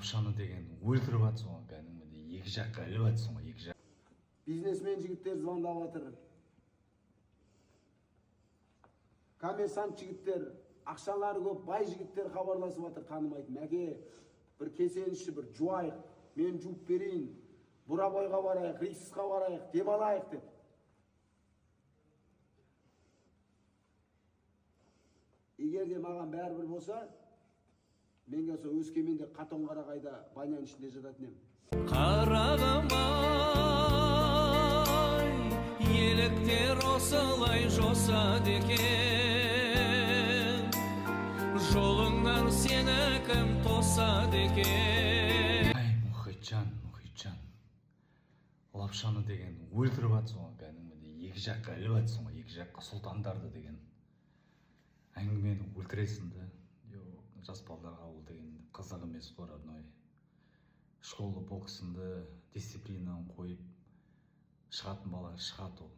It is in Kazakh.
лапшаны деген өлтіріп атсың ғой, кәдімгідей екі жаққа іліп атсың ғой, екі жақ. Бизнесмен жігіттер звондап жатыр. Коммерсант жігіттер, ақшалары көп, бай жігіттер хабарласып жатыр, танымайтын. Мәке, бір кесеніші, бір жуайық, мен жуып берейін, Бурабайға барайық, Риксқа барайық, деп алайық деп. Егер де маған бәрібір болса, менге сол Өскеменде Қатонқарағайда баняның ішінде жататын ем. Қарағым-ай, еліктер осылай жосады екен, жолыңнан сені кім тосады екен. Ай, Мұхитжан, лапшаны деген өлтіріп атсың ғой, кәдімгідей екі жаққа іліп атсың ғой, екі жаққа сұлтандарды деген әңгімені өлтіресің да. Жас балдарға ол деген қызық емес қой, родной. Школы боксында дисциплинаны қойып шығатын бала шығады ол.